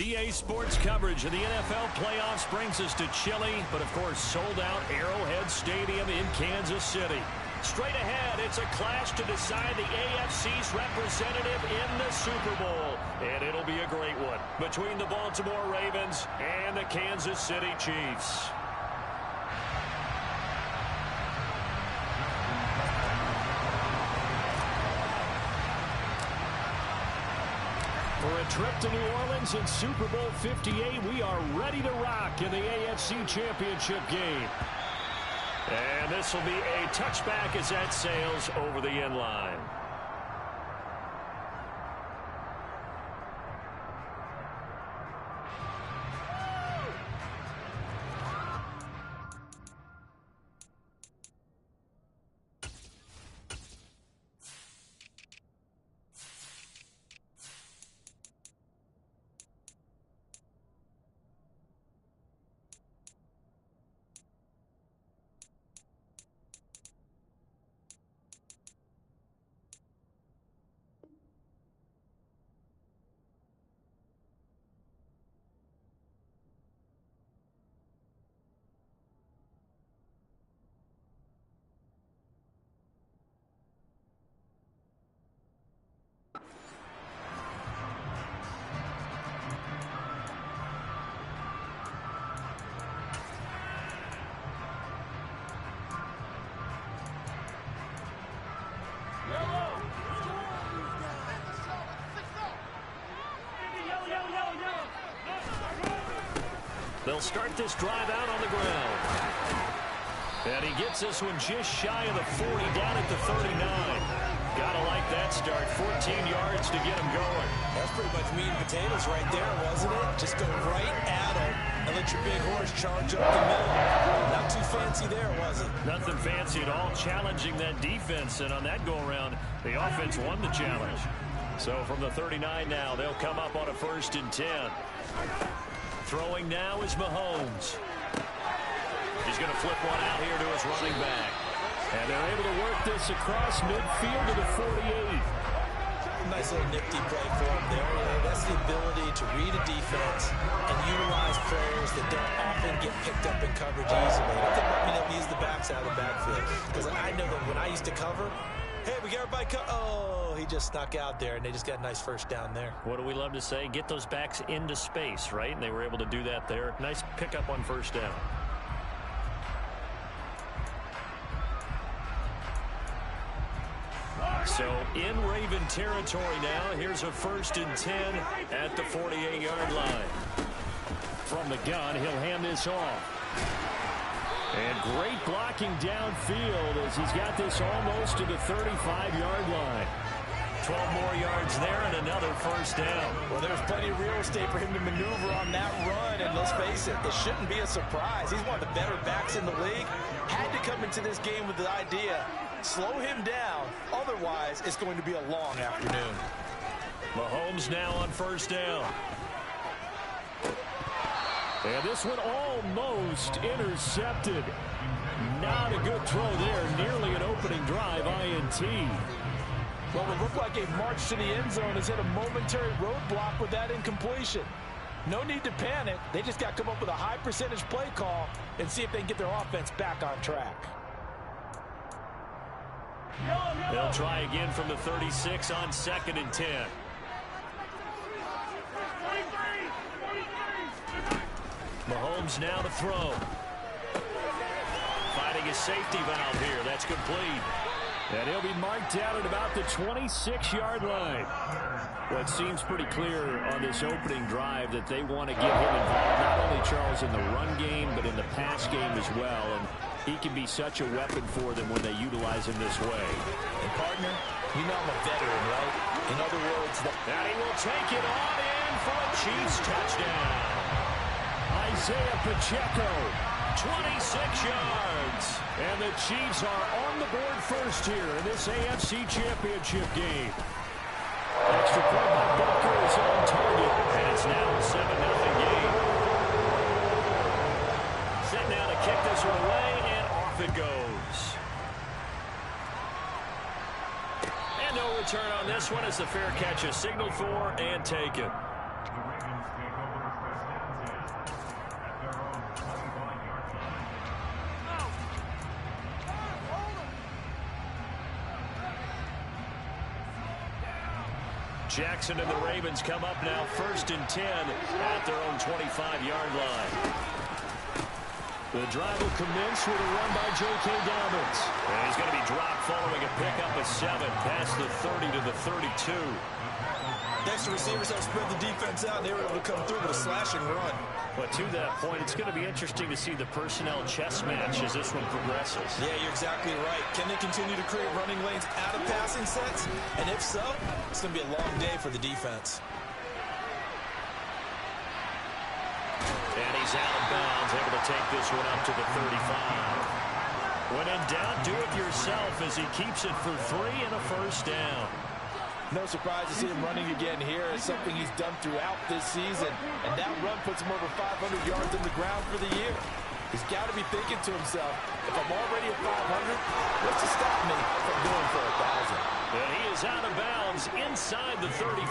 EA Sports coverage of the NFL playoffs brings us to chilly, but of course sold-out Arrowhead Stadium in Kansas City. Straight ahead, it's a clash to decide the AFC's representative in the Super Bowl. And it'll be a great one between the Baltimore Ravens and the Kansas City Chiefs. For a trip to New Orleans in Super Bowl 58, we are ready to rock in the AFC Championship game. And this will be a touchback as that sails over the end line. They'll start this drive out on the ground. And he gets this one just shy of the 40, down at the 39. Gotta like that start. 14 yards to get him going. That's pretty much meat and potatoes right there, wasn't it? Just go right at him and let your big horse charge up the middle. Not too fancy there, was it? Nothing fancy at all. Challenging that defense. And on that go-around, the offense won the challenge. So from the 39 now, they'll come up on a 1st and 10. Throwing now is Mahomes. He's going to flip one out here to his running back. And they're able to work this across midfield to the 48. Nice little nifty play for him there. That's the ability to read a defense and utilize players that don't often get picked up in coverage easily. I think we don't use the backs out of the backfield. Because I know that when I used to cover, hey, we got everybody oh, he just snuck out there, and they just got a nice first down there. What do we love to say? Get those backs into space, right? And they were able to do that there. Nice pickup on 1st down. So in Raven territory now. Here's a 1st and 10 at the 48-yard line. From the gun, he'll hand this off. And great blocking downfield as he's got this almost to the 35-yard line. 12 more yards there and another 1st down. Well, there's plenty of real estate for him to maneuver on that run, and let's face it, it shouldn't be a surprise. He's one of the better backs in the league. Had to come into this game with the idea, slow him down, otherwise it's going to be a long afternoon. Mahomes now on 1st down. And this one almost intercepted. Not a good throw there. Nearly an opening drive, INT. Well, it looked like a march to the end zone has hit a momentary roadblock with that incompletion. No need to panic. They just got to come up with a high percentage play call and see if they can get their offense back on track. They'll try again from the 36 on 2nd and 10. Mahomes now to throw. Finding his safety valve here. That's complete. And he'll be marked down at about the 26-yard line. Well, it seems pretty clear on this opening drive that they want to get him involved, not only, Charles, in the run game, but in the pass game as well. And he can be such a weapon for them when they utilize him this way. And, partner, you know I'm a veteran, right? In other words, and he will take it on in for a Chiefs touchdown. Isaiah Pacheco, 26 yards. And the Chiefs are on the board first here in this AFC Championship game. Extra point by Booker is on target. And it's now a 7-0 game. Set now to kick this one away, and off it goes. And no return on this one as the fair catch is signaled for and taken. Jackson and the Ravens come up now 1st and 10 at their own 25-yard line. The drive will commence with a run by J.K. Dobbins. And he's going to be dropped following a pickup of 7 past the 30 to the 32. Next, the receivers have spread the defense out, and they were able to come through with a slashing run. But to that point, it's going to be interesting to see the personnel chess match as this one progresses. Yeah, you're exactly right. Can they continue to create running lanes out of passing sets? And if so, it's going to be a long day for the defense. And he's out of bounds, able to take this one up to the 35. When in doubt, do it yourself as he keeps it for 3 and a first down. No surprise to see him running again here. It's something he's done throughout this season. And that run puts him over 500 yards on the ground for the year. He's got to be thinking to himself, if I'm already at 500, what's to stop me from going for 1,000? And he is out of bounds inside the 35.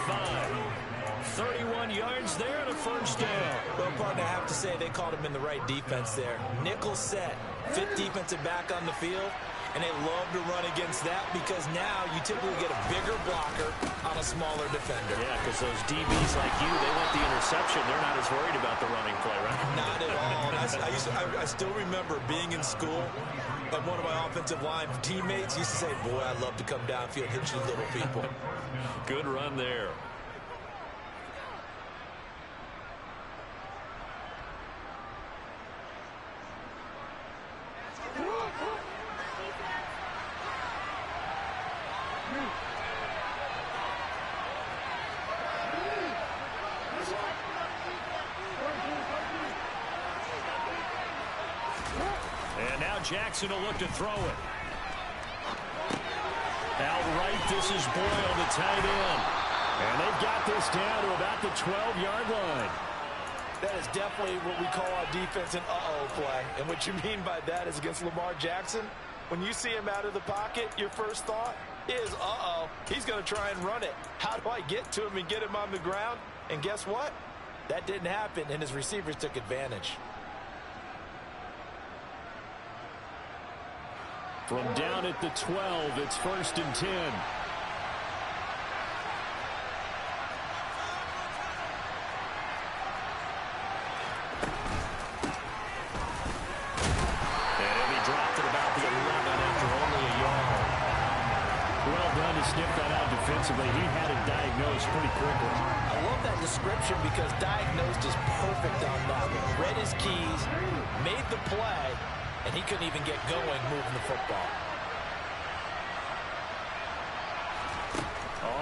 31 yards there and a first down. Well, partner, I have to say they called him in the right defense there. Nickel set, 5th defensive back on the field. And they love to run against that because now you typically get a bigger blocker on a smaller defender. Yeah, because those DBs like you, they want the interception. They're not as worried about the running play, right? Not at all. And I still remember being in school, and one of my offensive line teammates used to say, boy, I'd love to come downfield and hit you little people. Good run there. Jackson will look to throw it. Outright, this is Boyle, the tight end. And they've got this down to about the 12-yard line. That is definitely what we call our defense an uh-oh play. And what you mean by that is against Lamar Jackson, when you see him out of the pocket, your first thought is, uh-oh, he's going to try and run it. How do I get to him and get him on the ground? And guess what? That didn't happen, and his receivers took advantage. From down at the 12, it's 1st and 10. And he'll be dropped at about the 11 after only a yard. Well done to sniff that out defensively. He had it diagnosed pretty quickly. I love that description because diagnosed is perfect on that one. Read his keys, made the play, and he couldn't even get going moving the football.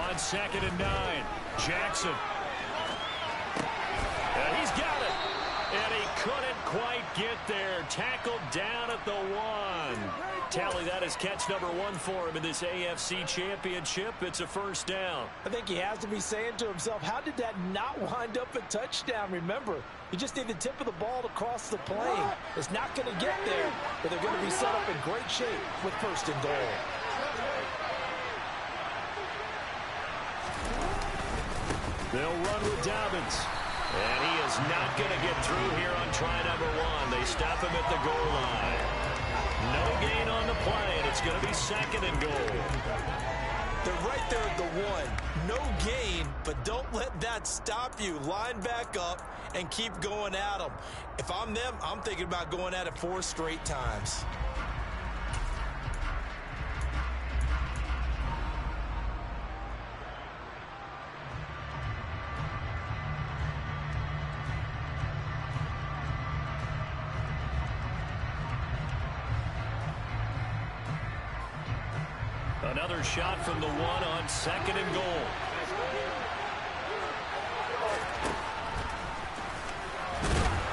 On 2nd and 9, Jackson. And he's got it. And he couldn't quite get there. Tackled down at the 1. Tally, that is catch number 1 for him in this AFC Championship. It's a first down. I think he has to be saying to himself, how did that not wind up a touchdown? Remember, you just need the tip of the ball to cross the plane. It's not going to get there, but they're going to be set up in great shape with 1st and goal. They'll run with Dobbins. And he is not going to get through here on try number 1. They stop him at the goal line. No gain on the play, and it's going to be 2nd and goal. They're right there at the 1. No gain, but don't let that stop you. Line back up and keep going at them. If I'm them, I'm thinking about going at it 4 straight times. Another shot from the 1 on 2nd and goal.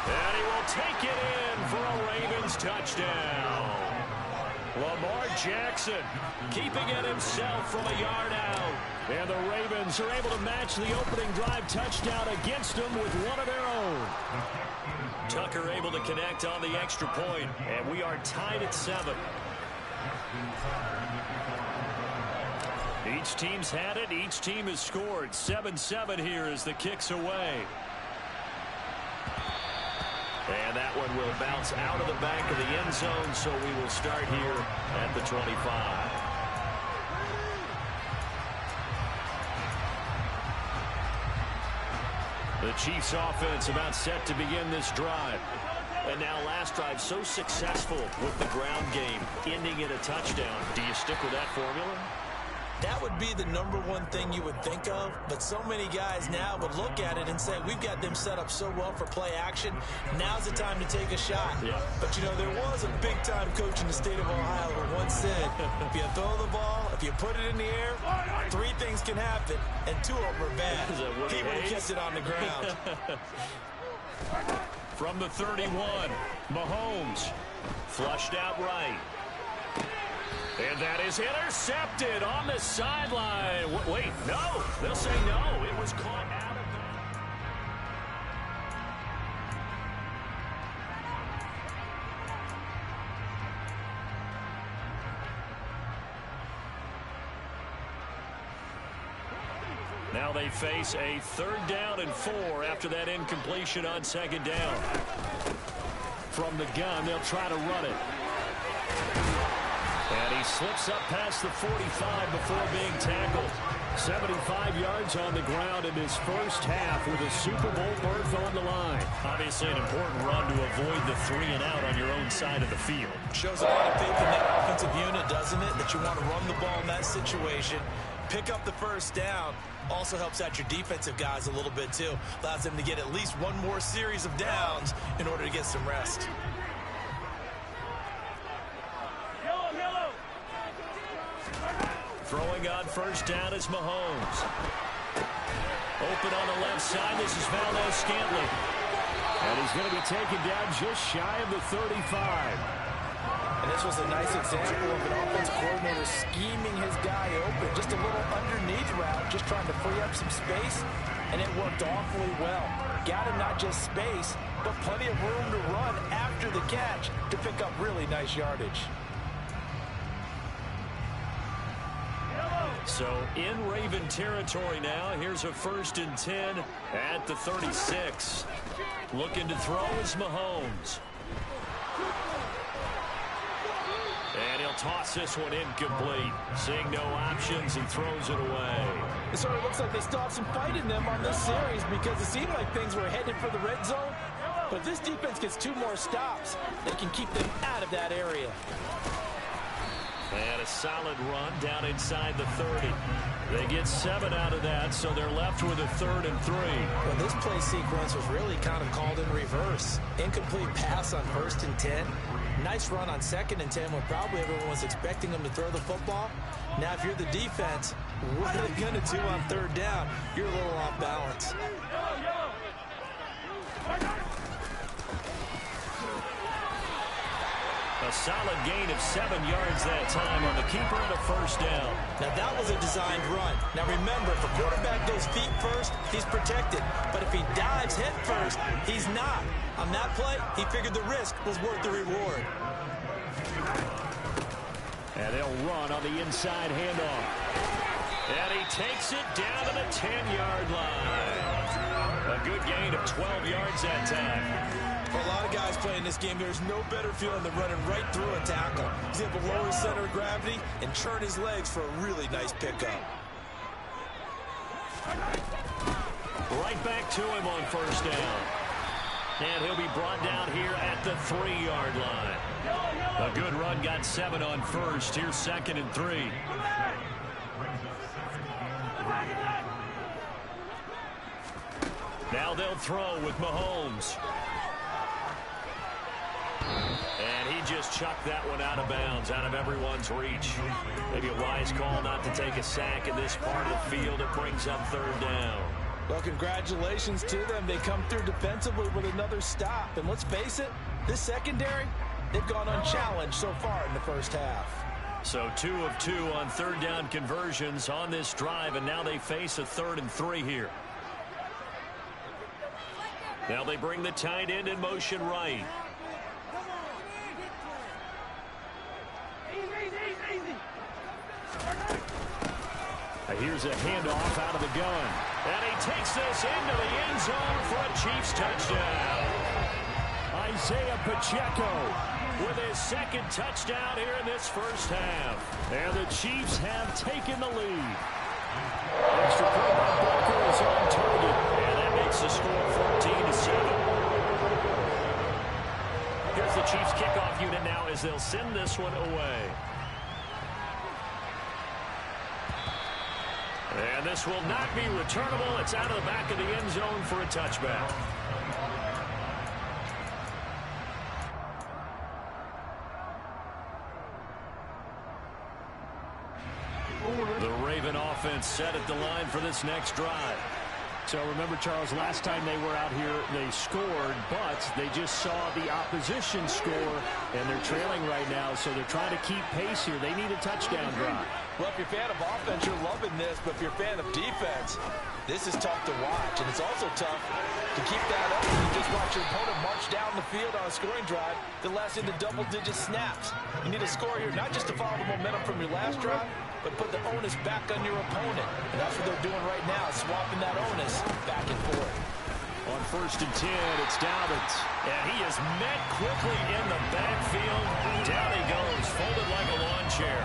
And he will take it in for a Ravens touchdown. Lamar Jackson keeping it himself from a yard out. And the Ravens are able to match the opening drive touchdown against them with one of their own. Tucker able to connect on the extra point, and we are tied at 7. Each team's had it. Each team has scored. 7-7 here as the kick's away. And that one will bounce out of the back of the end zone, so we will start here at the 25. Chiefs offense about set to begin this drive. And now last drive so successful with the ground game, ending in a touchdown. Do you stick with that formula? That would be the number one thing you would think of, but so many guys now would look at it and say, we've got them set up so well for play action. Now's the time to take a shot. Yeah. But, you know, there was a big-time coach in the state of Ohio who once said, if you throw the ball, if you put it in the air, 3 things can happen, and 2 of them are bad. He would have kept it on the ground. From the 31, Mahomes flushed out right. And that is intercepted on the sideline. Wait, no. They'll say no. It was caught out of the... Now they face a 3rd down and 4 after that incompletion on 2nd down. From the gun, they'll try to run it. And he slips up past the 45 before being tackled. 75 yards on the ground in his first half with a Super Bowl berth on the line. Obviously an important run to avoid the 3-and-out on your own side of the field. Shows a lot of faith in that offensive unit, doesn't it? That you want to run the ball in that situation. Pick up the first down. Also helps out your defensive guys a little bit, too. Allows them to get at least one more series of downs in order to get some rest. Throwing on first down is Mahomes. Open on the left side. This is Valdes-Scantling. And he's going to be taken down just shy of the 35. And this was a nice example of an offensive coordinator scheming his guy open. Just a little underneath route, just trying to free up some space. And it worked awfully well. Got him not just space, but plenty of room to run after the catch to pick up really nice yardage. So in Raven territory now. Here's a 1st and 10 at the 36. Looking to throw is Mahomes. And he'll toss this one incomplete. Seeing no options and throws it away. It sort of looks like they still have some fight in them on this series because it seemed like things were headed for the red zone. But this defense gets 2 more stops. They can keep them out of that area. And a solid run down inside the 30. They get 7 out of that, so they're left with a 3rd and 3. Well, this play sequence was really kind of called in reverse. Incomplete pass on 1st and 10. Nice run on 2nd and 10 when probably everyone was expecting them to throw the football. Now, if you're the defense, what are they going to do on 3rd down? You're a little off balance. A solid gain of 7 yards that time on the keeper and a 1st down. Now, that was a designed run. Now, remember, if a quarterback goes feet first, he's protected. But if he dives head first, he's not. On that play, he figured the risk was worth the reward. And they'll run on the inside handoff. And he takes it down to the 10-yard line. A good gain of 12 yards that time. For a lot of guys playing this game, there's no better feeling than running right through a tackle. He's able to lower his center of gravity and churn his legs for a really nice pickup. Right back to him on 1st down. And he'll be brought down here at the 3-yard line. A good run, got 7 on 1st. Here's 2nd and 3. Now they'll throw with Mahomes. And he just chucked that one out of bounds, out of everyone's reach. Maybe a wise call not to take a sack in this part of the field. It brings up 3rd down. Well, congratulations to them. They come through defensively with another stop. And let's face it, this secondary, they've gone unchallenged so far in the first half. So 2 of 2 on 3rd down conversions on this drive, and now they face a 3rd and 3 here. Now they bring the tight end in motion right. Here's a handoff out of the gun. And he takes this into the end zone for a Chiefs touchdown. Isaiah Pacheco with his 2nd touchdown here in this first half. And the Chiefs have taken the lead. Extra point by Booker is on target. And that makes the score the Chiefs kickoff unit now as they'll send this one away. And this will not be returnable. It's out of the back of the end zone for a touchback. The Raven offense set at the line for this next drive. So remember, Charles, last time they were out here, they scored, but they just saw the opposition score, and they're trailing right now, so they're trying to keep pace here. They need a touchdown drive. Well, if you're a fan of offense, you're loving this, but if you're a fan of defense, this is tough to watch, and it's also tough to keep that up. You just watch your opponent march down the field on a scoring drive that lasts into double-digit snaps. You need a score here, not just to follow the momentum from your last drive, but put the onus back on your opponent. And that's what they're doing right now, swapping that onus back and forth. On 1st and 10, it's Dobbins. And he is met quickly in the backfield. Down he goes, folded like a lawn chair.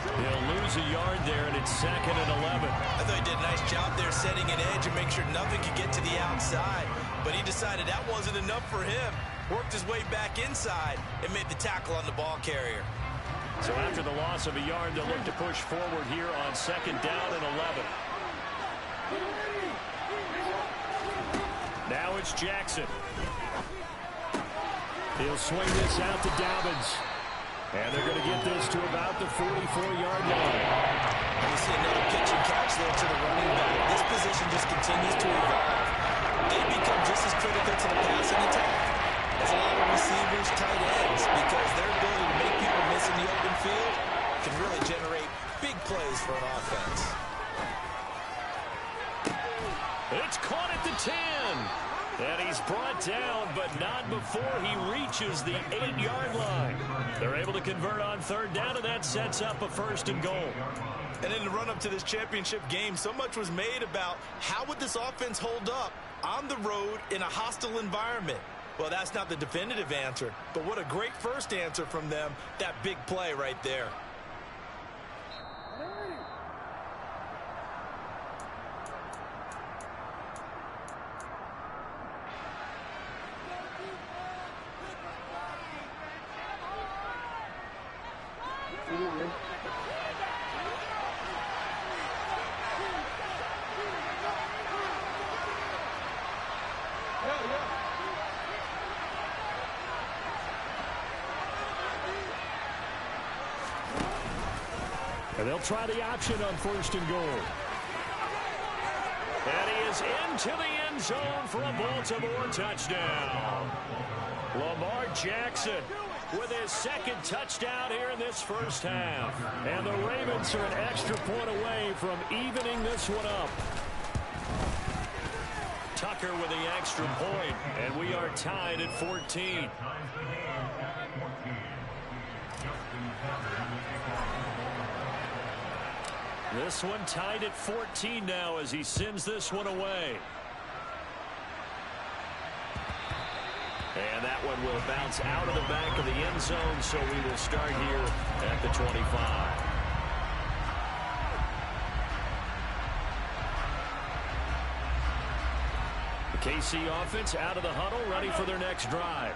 He'll lose a yard there, and it's 2nd and 11. I thought he did a nice job there setting an edge and make sure nothing could get to the outside. But he decided that wasn't enough for him. Worked his way back inside and made the tackle on the ball carrier. So after the loss of a yard, they'll look to push forward here on 2nd down and 11. Now it's Jackson. He'll swing this out to Dobbins. And they're going to get this to about the 44-yard line. You see another pitch and catch there to the running back. This position just continues to evolve. They become just as critical to the passing attack as a lot of receivers, tight ends, because their ability to make people miss in the open field can really generate big plays for an offense. It's caught at the 10. And he's brought down, but not before he reaches the 8-yard line. They're able to convert on 3rd down, and that sets up a 1st and goal. And in the run-up to this championship game, so much was made about how would this offense hold up on the road in a hostile environment. Well, that's not the definitive answer, but what a great first answer from them, that big play right there. And they'll try the option on 1st and goal. And he is into the end zone for a Baltimore touchdown. Lamar Jackson with his 2nd touchdown here in this first half. And the Ravens are an extra point away from evening this one up. Tucker with the extra point, and we are tied at 14. This one tied at 14 now as he sends this one away. And that one will bounce out of the back of the end zone, so we will start here at the 25. The KC offense out of the huddle, ready for their next drive.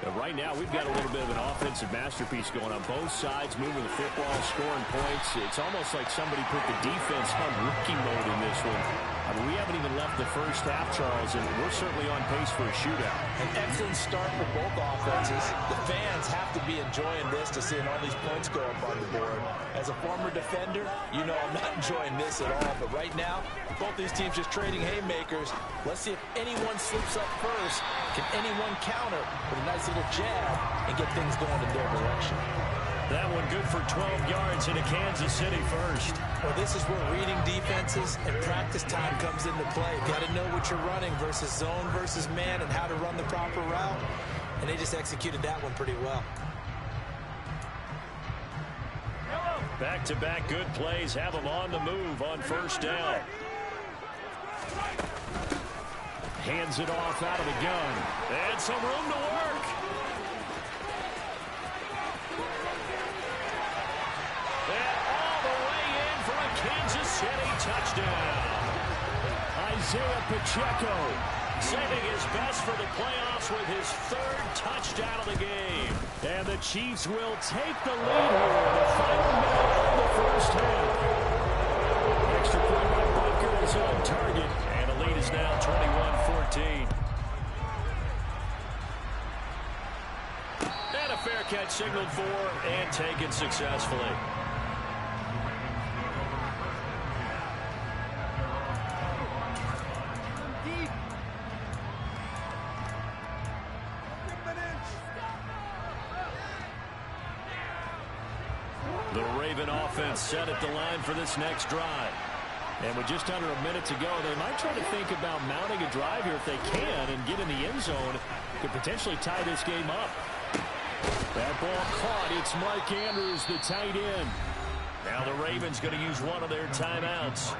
But right now, we've got a little bit of an offensive masterpiece going on both sides, moving the football, scoring points. It's almost like somebody put the defense on rookie mode in this one. I mean, we haven't even left the first half, Charles, and we're certainly on pace for a shootout. An excellent start for both offenses. The fans have to be enjoying this to seeing all these points go up on the board. As a former defender, you know I'm not enjoying this at all. But right now, both these teams just trading haymakers. Let's see if anyone slips up first. Can anyone counter with a nice little jab and get things going in their direction? That one good for 12 yards into Kansas City first. Well, this is where reading defenses and practice time comes into play. Got to know what you're running versus zone versus man and how to run the proper route. And they just executed that one pretty well. Back-to-back good plays have them on the move on 1st down. Hands it off out of the gun. And some room to work. And all the way in for a Kansas City touchdown. Isaiah Pacheco saving his best for the playoffs with his third touchdown of the game. And the Chiefs will take the lead here in the final minute of the first half. Extra point by Butker is on target. And the lead is now 21-14. And a fair catch signaled for and taken successfully. The Raven offense set at the line for this next drive. And with just under a minute to go, they might try to think about mounting a drive here if they can and get in the end zone. Could potentially tie this game up. That ball caught. It's Mark Andrews, the tight end. Now the Ravens going to use one of their timeouts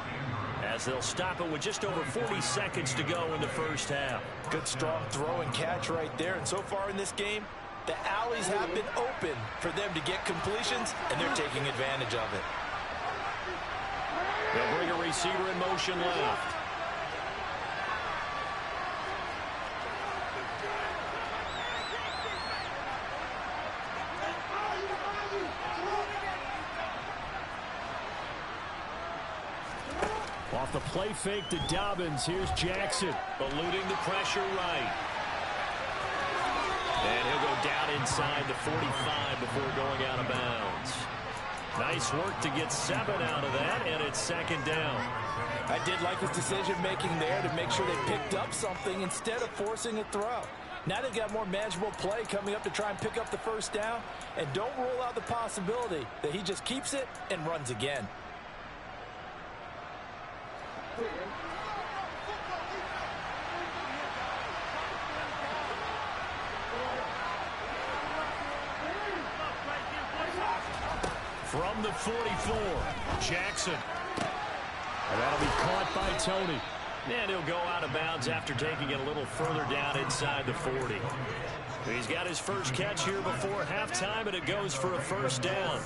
as they'll stop it with just over 40 seconds to go in the first half. Good strong throw and catch right there. And so far in this game, the alleys have been open for them to get completions, and they're taking advantage of it. They'll bring a receiver in motion left. Off the play fake to Dobbins. Here's Jackson. Eluding the pressure right. And he'll go down inside the 45 before going out of bounds. Nice work to get 7 out of that, and it's second down. I did like his decision-making there to make sure they picked up something instead of forcing a throw. Now they've got more manageable play coming up to try and pick up the first down, and don't rule out the possibility that he just keeps it and runs again. From the 44, Jackson. And that'll be caught by Tony. And he'll go out of bounds after taking it a little further down inside the 40. He's got his first catch here before halftime, and it goes for a first down.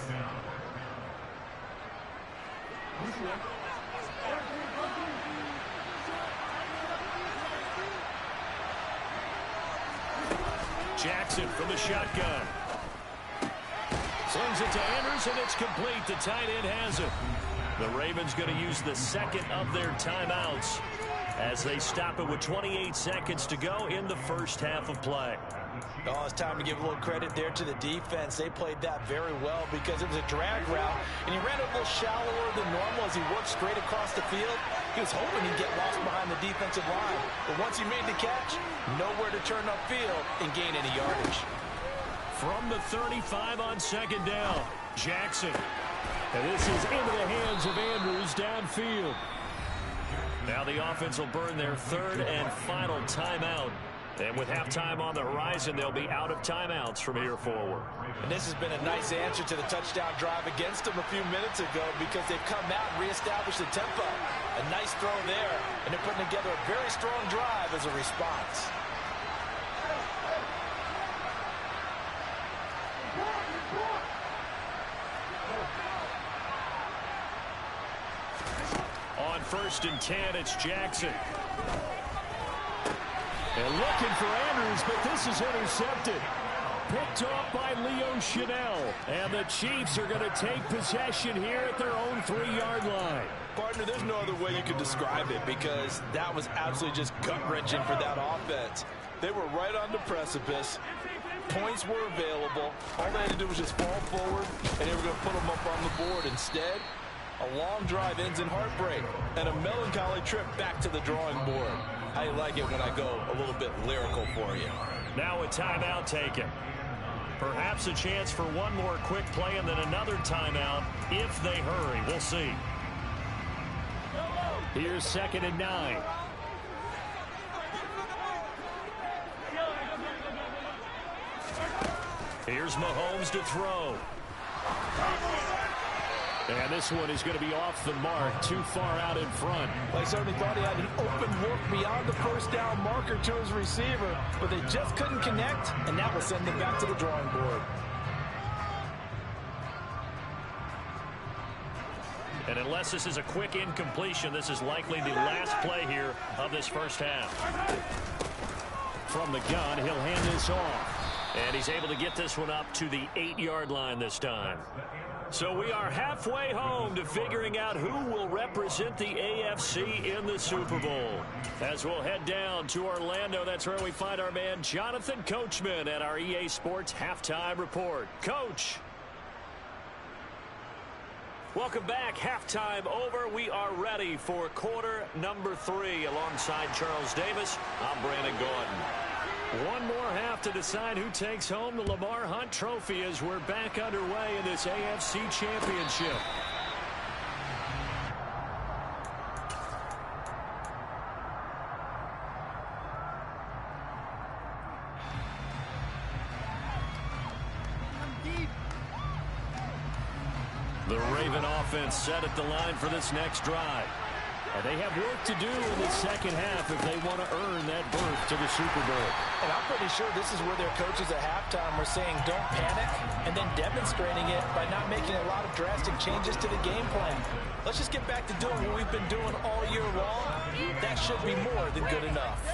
Jackson from the shotgun. Slings it to Andrews, and it's complete. The tight end has it. The Ravens going to use the second of their timeouts as they stop it with 28 seconds to go in the first half of play. Oh, it's time to give a little credit there to the defense. They played that very well because it was a drag route, and he ran a little shallower than normal as he worked straight across the field. He was hoping he'd get lost behind the defensive line, but once he made the catch, nowhere to turn upfield and gain any yardage. From the 35 on second down, Jackson. And this is into the hands of Andrews downfield. Now the offense will burn their third and final timeout. And with halftime on the horizon, they'll be out of timeouts from here forward. And this has been a nice answer to the touchdown drive against them a few minutes ago because they've come out and reestablished the tempo. A nice throw there, and they're putting together a very strong drive as a response. On 1st and 10, it's Jackson. And looking for Andrews, but this is intercepted. Picked off by Leo Chanel. And the Chiefs are going to take possession here at their own 3-yard line. Partner, there's no other way you could describe it because that was absolutely just gut-wrenching for that offense. They were right on the precipice. Points were available. All they had to do was just fall forward, and they were going to put them up on the board. Instead, a long drive ends in heartbreak and a melancholy trip back to the drawing board. I like it when I go a little bit lyrical for you. Now a timeout taken. Perhaps a chance for one more quick play and then another timeout if they hurry. We'll see. Here's 2nd and 9. Here's Mahomes to throw. And this one is going to be off the mark, too far out in front. They certainly thought he had an open look beyond the first down marker to his receiver, but they just couldn't connect, and that will send them back to the drawing board. And unless this is a quick incompletion, this is likely the last play here of this first half. From the gun, he'll hand this off. And he's able to get this one up to the 8-yard line this time. So we are halfway home to figuring out who will represent the AFC in the Super Bowl. As we'll head down to Orlando, that's where we find our man Jonathan Coachman at our EA Sports Halftime Report. Coach. Welcome back. Halftime over. We are ready for quarter number 3. Alongside Charles Davis, I'm Brandon Gaudin. One more half to decide who takes home the Lamar Hunt Trophy as we're back underway in this AFC Championship. The Raven offense set at the line for this next drive. And they have work to do in the second half if they want to earn that berth to the Super Bowl. And I'm pretty sure this is where their coaches at halftime were saying don't panic, and then demonstrating it by not making a lot of drastic changes to the game plan. Let's just get back to doing what we've been doing all year long. That should be more than good enough.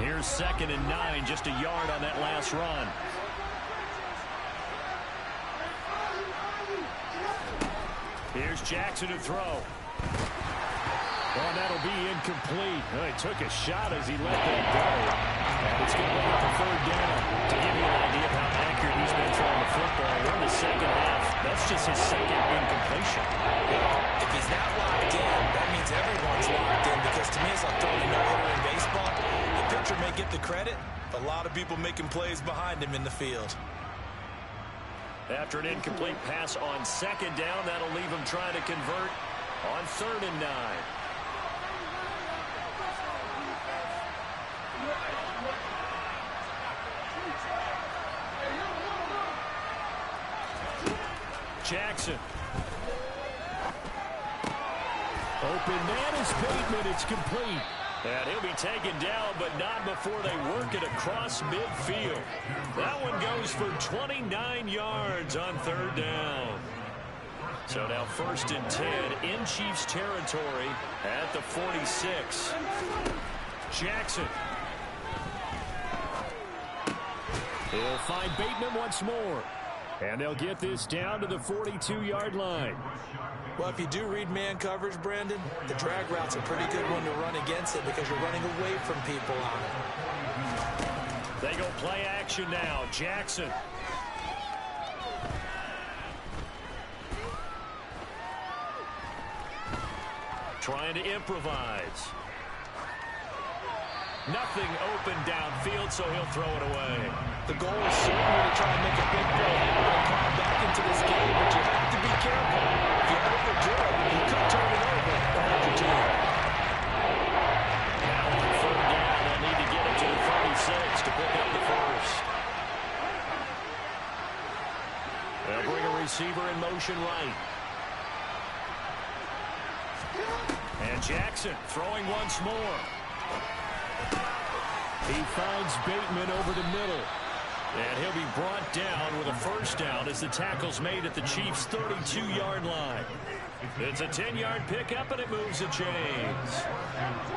Here's 2nd and 9, just a yard on that last run. Here's Jackson to throw. Oh, that'll be incomplete. Oh, he took a shot as he let that go. And it's going to bring up a 3rd down. To give you an idea of how accurate he's been throwing the football, we're in the second half. That's just his 2nd incompletion. If he's not locked in, that means everyone's locked in, because to me it's like throwing a no-hitter in baseball. The pitcher may get the credit, a lot of people making plays behind him in the field. After an incomplete pass on 2nd down, that'll leave him trying to convert on 3rd and 9. Jackson. Open man is Bateman. It's complete. And he'll be taken down, but not before they work it across midfield. That one goes for 29 yards on 3rd down. So now 1st and 10 in Chiefs territory at the 46. Jackson. He'll find Bateman once more. And they'll get this down to the 42-yard line. Well, if you do read man coverage, Brandon, the drag route's a pretty good one to run against it because you're running away from people on it. They go play action now. Jackson. Trying to improvise. Nothing open downfield, so he'll throw it away. The goal is certainly to try and make a big play happen and climb back into this game, but you have to be careful. If you overdo it, you could turn it over and hurt your team. Now on 3rd down, they'll need to get it to the 36 to pick up the 1st. They'll bring a receiver in motion right. And Jackson throwing once more. He finds Bateman over the middle. And he'll be brought down with a 1st down as the tackle's made at the Chiefs' 32-yard line. It's a 10-yard pickup, and it moves the chains.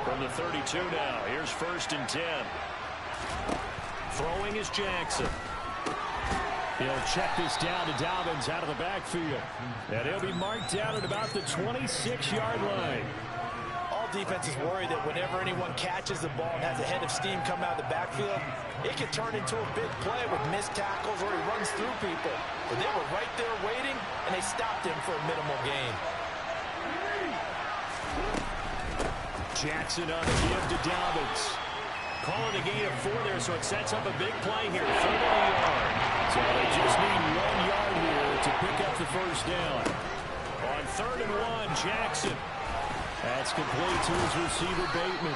From the 32 now, here's 1st and 10. Throwing is Jackson. He'll check this down to Dobbins out of the backfield. And he'll be marked down at about the 26-yard line. Defense is worried that whenever anyone catches the ball and has a head of steam come out of the backfield, it can turn into a big play with missed tackles or he runs through people. But they were right there waiting, and they stopped him for a minimal gain. Jackson on the give to Dobbins. Calling a gain of 4 there, so it sets up a big play here. 3rd and a yard. So they just need 1 yard here to pick up the 1st down. On 3rd and 1, Jackson. That's complete to his receiver, Bateman.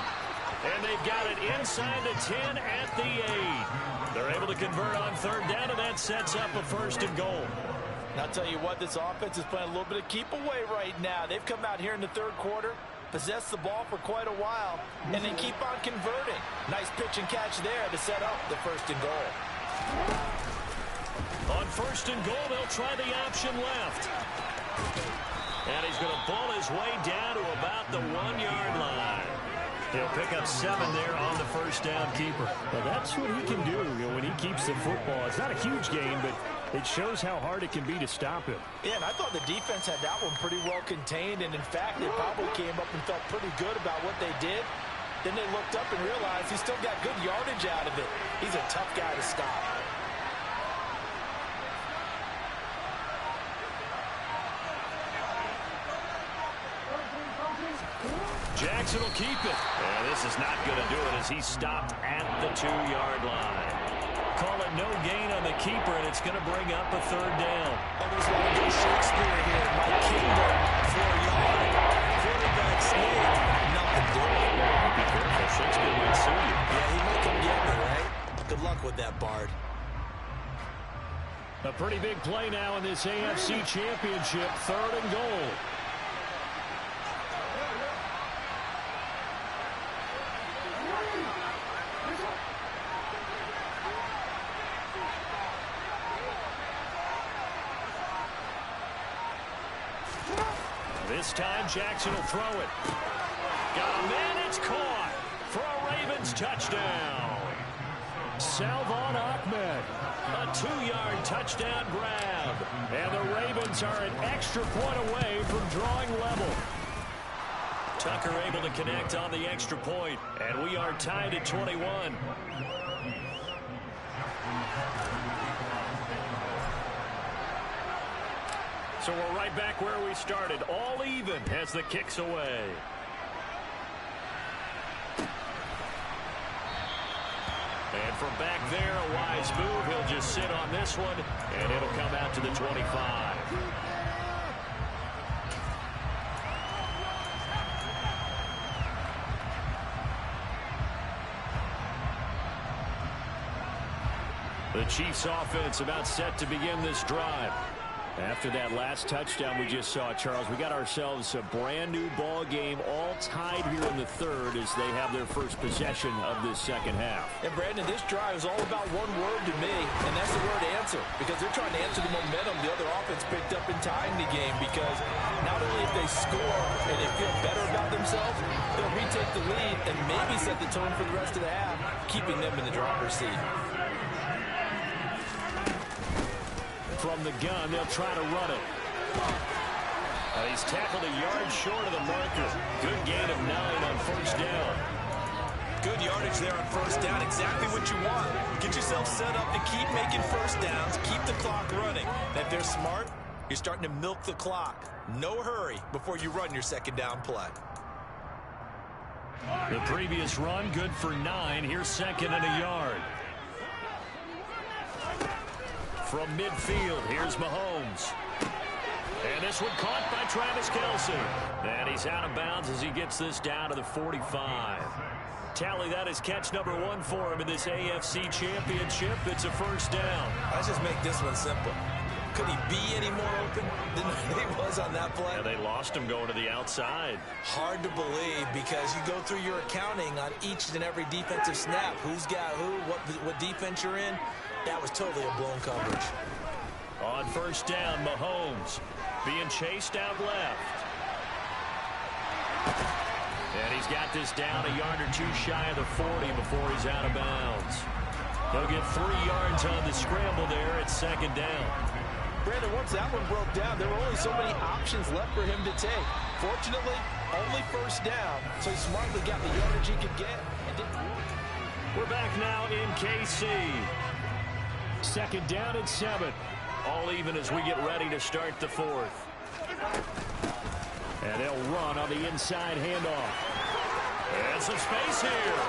And they've got it inside the 10 at the 8. They're able to convert on 3rd down, and that sets up a 1st and goal. And I'll tell you what, this offense is playing a little bit of keep away right now. They've come out here in the third quarter, possessed the ball for quite a while, and they keep on converting. Nice pitch and catch there to set up the first and goal. On first and goal, they'll try the option left. And he's going to ball his way down to about the 1-yard line. He'll pick up 7 there on the first down keeper. Well, that's what he can do, when he keeps the football. It's not a huge gain, but it shows how hard it can be to stop him. Yeah, and I thought the defense had that one pretty well contained, and in fact, they probably came up and felt pretty good about what they did. Then they looked up and realized he still got good yardage out of it. He's a tough guy to stop. Jackson will keep it. And this is not going to do it as he's stopped at the 2-yard line. Call it no gain on the keeper, and it's going to bring up a third down. Almost want to go Shakespeare here. Mike Kingdom for a yard. Quarterback sneak. Nothing doing. Be careful. Shakespeare might sue you. Yeah, he might come get me, right? Good luck with that, Bard. A pretty big play now in this AFC Championship. Third and goal. This time, Jackson will throw it. Got a man, it's caught for a Ravens touchdown. Salvon Ahmed. A 2-yard touchdown grab. And the Ravens are an extra point away from drawing level. Tucker able to connect on the extra point, and we are tied at 21. So we're right back where we started, all even as the kick's away. And from back there, a wise move. He'll just sit on this one, and it'll come out to the 25. The Chiefs offense about set to begin this drive. After that last touchdown we just saw, Charles, we got ourselves a brand new ball game, all tied here in the third as they have their first possession of this second half. And Brandon, this drive is all about one word to me, and that's the word answer, because they're trying to answer the momentum the other offense picked up in tying the game, because not only if they score and they feel better about themselves, they'll retake the lead and maybe set the tone for the rest of the half, keeping them in the driver's seat. From the gun, they'll try to run it. He's tackled a yard short of the marker. Good gain of 9 on first down. Good yardage there on first down. Exactly what you want. Get yourself set up to keep making first downs. Keep the clock running. And if they're smart, you're starting to milk the clock. No hurry before you run your second down play. The previous run, good for 9. Here's second and a yard. From midfield, here's Mahomes. And this one caught by Travis Kelce. And he's out of bounds as he gets this down to the 45. Tally, that is catch number 1 for him in this AFC Championship. It's a first down. Let's just make this one simple. Could he be any more open than he was on that play? Yeah, they lost him going to the outside. Hard to believe because you go through your accounting on each and every defensive snap. Who's got who, what defense you're in. That was totally a blown coverage. On first down, Mahomes being chased out left. And he's got this down a yard or 2 shy of the 40 before he's out of bounds. He'll get 3 yards on the scramble there at second down. Brandon, once that one broke down, there were only so many options left for him to take. Fortunately, only first down, so he smartly got the yardage he could get. We're back now in KC. Second down and 7. All even as we get ready to start the fourth. And they'll run on the inside handoff. And some space here.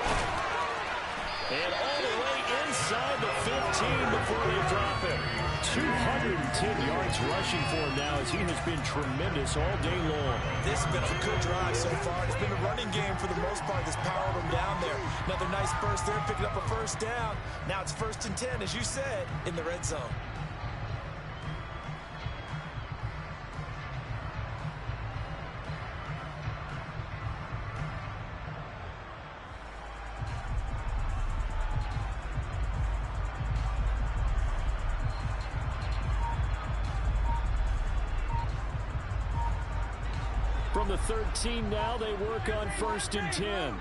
And all the way inside the 15 before they drop it. 210 yards rushing for him now as he has been tremendous all day long. This has been a good drive so far. It's been a running game for the most part that's powered him down there. Another nice burst there, picking up a first down. Now it's 1st and 10, as you said, in the red zone. from the 13 now. They work on 1st and 10.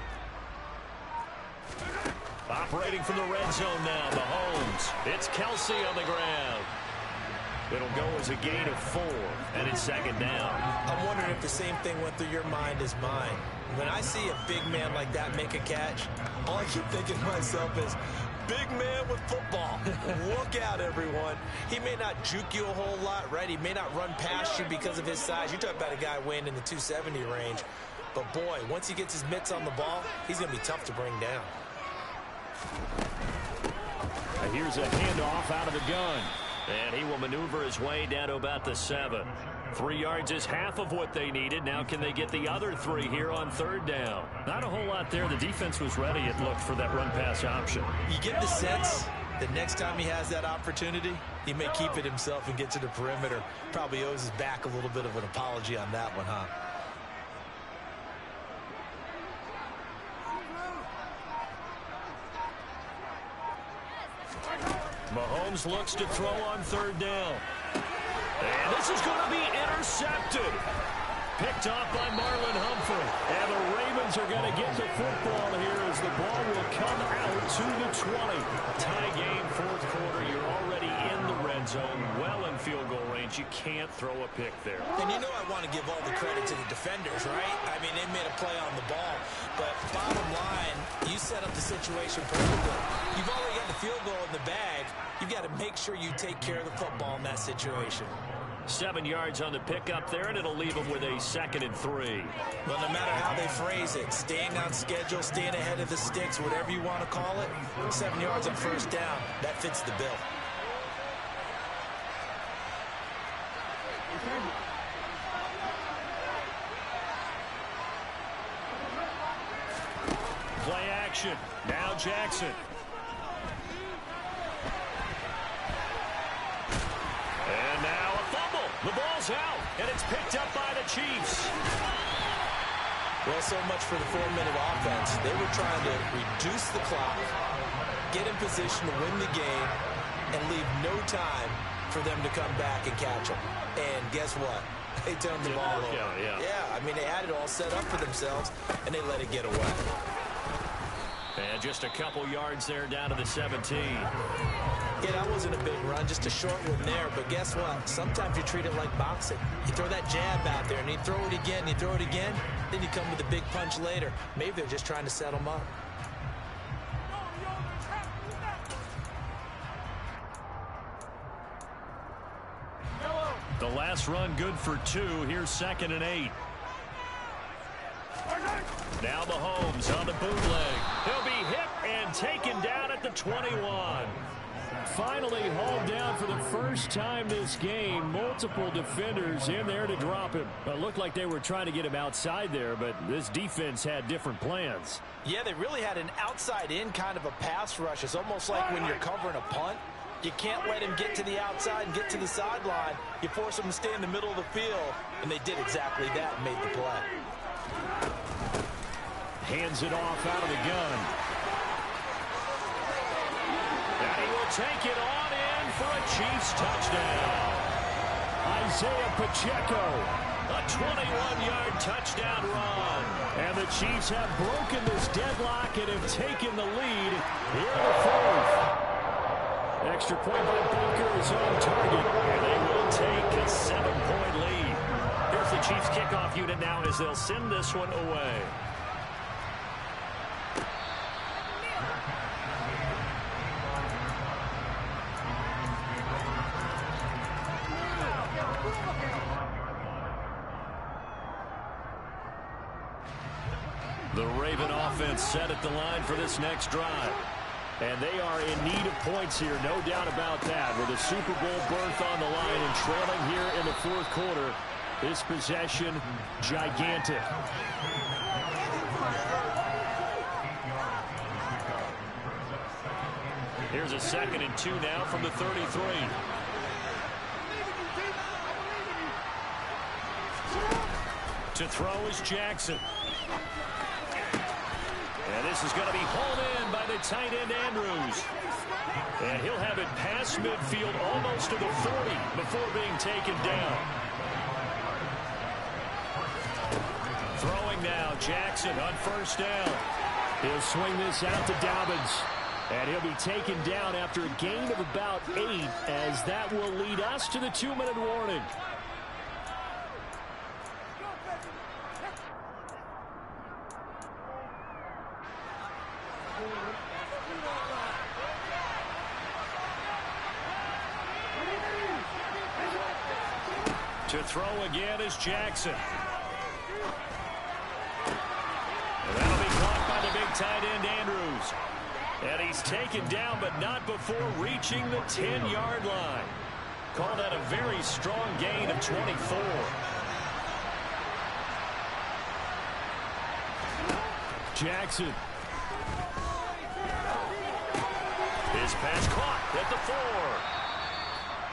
Operating from the red zone now, Mahomes. It's Kelsey on the ground. It'll go as a gain of 4, and it's 2nd down. I'm wondering if the same thing went through your mind as mine. When I see a big man like that make a catch, all I keep thinking to myself is, big man with football. Look out, everyone. He may not juke you a whole lot, right? He may not run past you because of his size. You're talking about a guy weighing in the 270 range. But, boy, once he gets his mitts on the ball, he's going to be tough to bring down. Here's a handoff out of the gun. And he will maneuver his way down to about the 7. 3 yards is half of what they needed. Now can they get the other 3 here on 3rd down? Not a whole lot there. The defense was ready, it looked, for that run-pass option. You get the sense that next time he has that opportunity, he may keep it himself and get to the perimeter. Probably owes his back a little bit of an apology on that one, huh? Mahomes looks to throw on 3rd down. And this is going to be intercepted. Picked off by Marlon Humphrey. And the Ravens are going to get the football here as the ball will come out to the 20. Tie game, 4th quarter. You're already in the red zone, well in field goal range. You can't throw a pick there. And you know I want to give all the credit to the defenders, right? I mean, they made a play on the ball. But bottom line, you set up the situation perfectly. You've already got the field goal in the bag. You've got to make sure you take care of the football in that situation. 7 yards on the pickup there, and it'll leave them with a 2nd and 3. Well, no matter how they phrase it, staying on schedule, staying ahead of the sticks, whatever you want to call it, 7 yards on 1st down, that fits the bill. Play action. Now Jackson. And now a fumble. The ball's out, and it's picked up by the Chiefs. Well, so much for the 4-minute offense. They were trying to reduce the clock, get in position to win the game, and leave no time for them to come back and catch them. And guess what? They turned the ball over. Yeah, I mean, they had it all set up for themselves, and they let it get away. And just a couple yards there down to the 17. Yeah, that wasn't a big run, just a short one there. But guess what? Sometimes you treat it like boxing. You throw that jab out there, and you throw it again, you throw it again, then you come with a big punch later. Maybe they're just trying to set them up. The last run good for 2. Here's 2nd and 8. Now Mahomes on the bootleg. He'll be hit and taken down at the 21. Finally hauled down for the first time this game. Multiple defenders in there to drop him. It looked like they were trying to get him outside there, but this defense had different plans. Yeah, they really had an outside-in kind of a pass rush. It's almost like when you're covering a punt. You can't let him get to the outside and get to the sideline. You force him to stay in the middle of the field, and they did exactly that and made the play. Hands it off out of the gun. And he will take it on in for a Chiefs touchdown. Isaiah Pacheco. A 21-yard touchdown run. And the Chiefs have broken this deadlock and have taken the lead here in the 4th. Extra point by Booker is on target. And they will take a 7-point lead. Here's the Chiefs kickoff unit now as they'll send this one away. The Raven offense set at the line for this next drive. And they are in need of points here, no doubt about that. With a Super Bowl berth on the line and trailing here in the 4th quarter, this possession gigantic. Here's a 2nd and 2 now from the 33. To throw is Jackson. And this is going to be hauled in by the tight end Andrews. And he'll have it past midfield almost to the 40 before being taken down. throwing now. Jackson on first down. He'll swing this out to Dobbins. And he'll be taken down after a gain of about 8, as that will lead us to the 2-minute warning. To throw again is Jackson. And that'll be caught by the big tight end, Andrews. And he's taken down, but not before reaching the 10-yard line. Call that a very strong gain of 24. Jackson. His pass caught at the 4.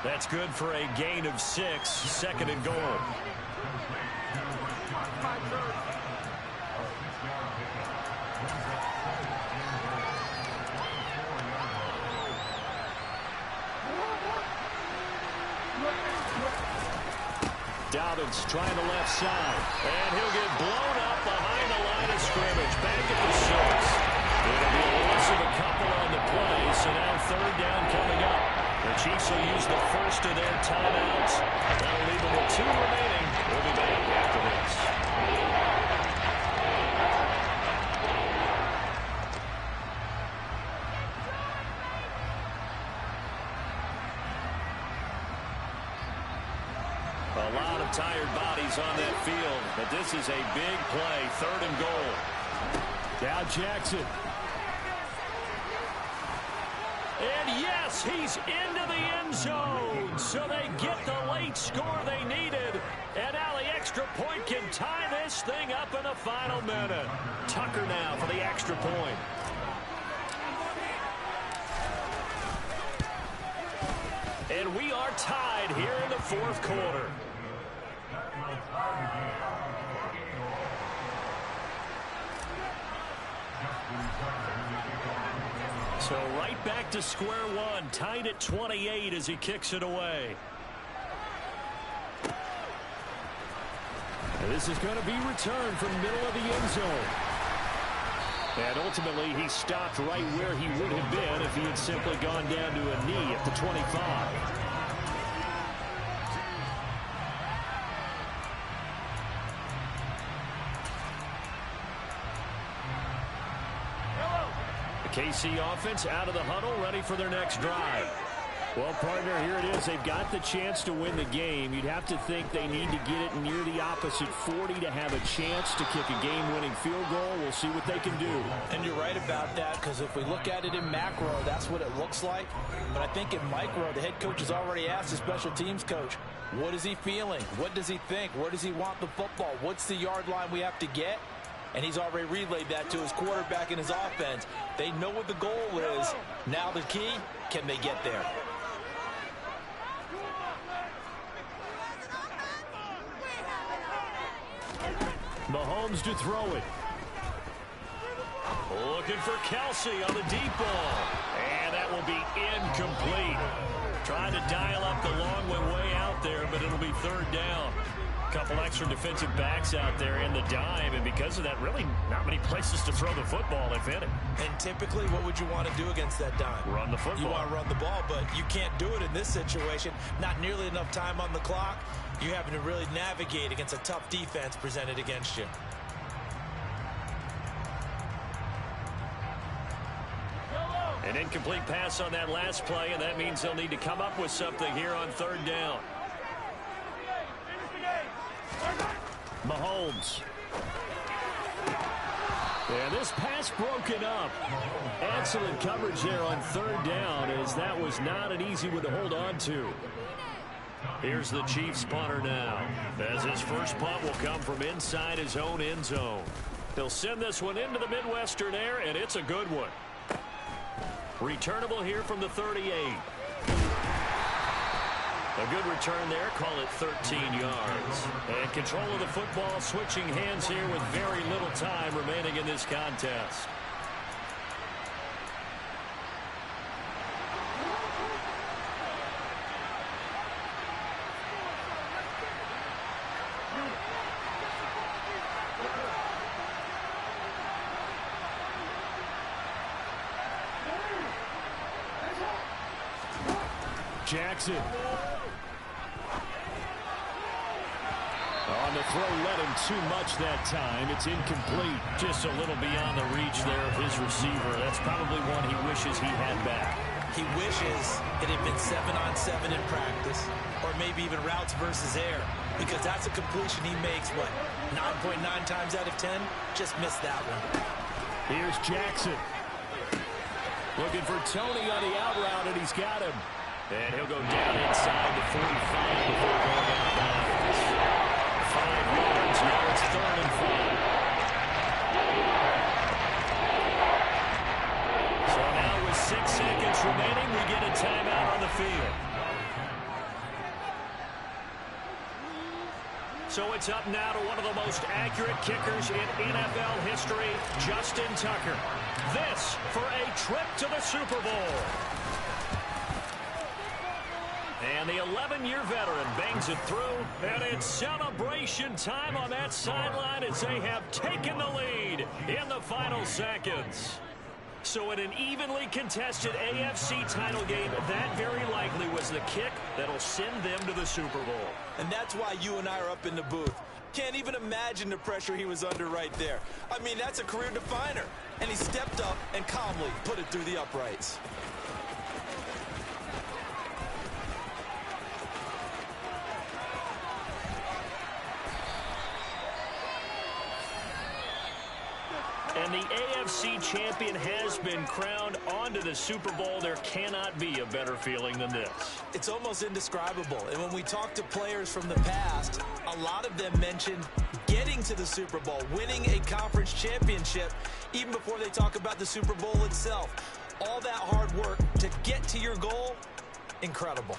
That's good for a gain of 6, second and goal. Dobbins trying the left side. And he'll get blown up behind the line of scrimmage. Back at the 6. It'll be a loss of a couple on the play, so now third down coming up. The Chiefs will use the first of their timeouts. That'll leave them with 2 remaining. We'll be back after this. A lot of tired bodies on that field, but this is a big play, third and goal. Now Jackson. And yes, he's into the end zone, so they get the late score they needed. And now the extra point can tie this thing up in the final minute. Tucker now for the extra point. And we are tied here in the fourth quarter. So right back to square one, tied at 28 as he kicks it away. And this is going to be returned from middle of the end zone. And ultimately, he stopped right where he would have been if he had simply gone down to a knee at the 25. KC offense out of the huddle, ready for their next drive. Well, partner, here it is. They've got the chance to win the game. You'd have to think they need to get it near the opposite 40 to have a chance to kick a game-winning field goal. We'll see what they can do. And you're right about that, because if we look at it in macro, that's what it looks like. But I think in micro, the head coach has already asked the special teams coach, what is he feeling? What does he think? Where does he want the football? What's the yard line we have to get? And he's already relayed that to his quarterback and his offense. They know what the goal is. Now the key, can they get there? Mahomes to throw it. Looking for Kelsey on the deep ball. And that will be incomplete. Trying to dial up the long way out there, but it'll be third down. Couple extra defensive backs out there in the dime, and because of that, really not many places to throw the football, if any. And typically, what would you want to do against that dime? Run the football. You want to run the ball, but you can't do it in this situation. Not nearly enough time on the clock. You're having to really navigate against a tough defense presented against you. An incomplete pass on that last play, and that means they'll need to come up with something here on third down. Mahomes. Yeah, this pass broken up. Excellent coverage there on third down, as that was not an easy one to hold on to. Here's the Chiefs punter now, as his first punt will come from inside his own end zone. He'll send this one into the Midwestern air, and it's a good one. Returnable here from the 38. A good return there, call it 13 yards. And control of the football, switching hands here with very little time remaining in this contest. Jackson. On the throw, led him too much that time. It's incomplete. Just a little beyond the reach there of his receiver. That's probably one he wishes he had back. He wishes it had been 7-on-7 in practice, or maybe even routes versus air, because that's a completion he makes, what, 9.9 times out of 10? Just missed that one. Here's Jackson. Looking for Tony on the out route, and he's got him. And he'll go down inside the 45 before going out of bounds. 5 yards, now it's 3rd and 5. So now with 6 seconds remaining, we get a timeout on the field. So it's up now to one of the most accurate kickers in NFL history, Justin Tucker. This for a trip to the Super Bowl. And the 11-year veteran bangs it through, and it's celebration time on that sideline as they have taken the lead in the final seconds. So in an evenly contested AFC title game, that very likely was the kick that'll send them to the Super Bowl. And that's why you and I are up in the booth. Can't even imagine the pressure he was under right there. I mean, that's a career definer. And he stepped up and calmly put it through the uprights. And the AFC champion has been crowned. Onto the Super Bowl. There cannot be a better feeling than this. It's almost indescribable. And when we talk to players from the past, a lot of them mention getting to the Super Bowl, winning a conference championship, even before they talk about the Super Bowl itself. All that hard work to get to your goal, incredible.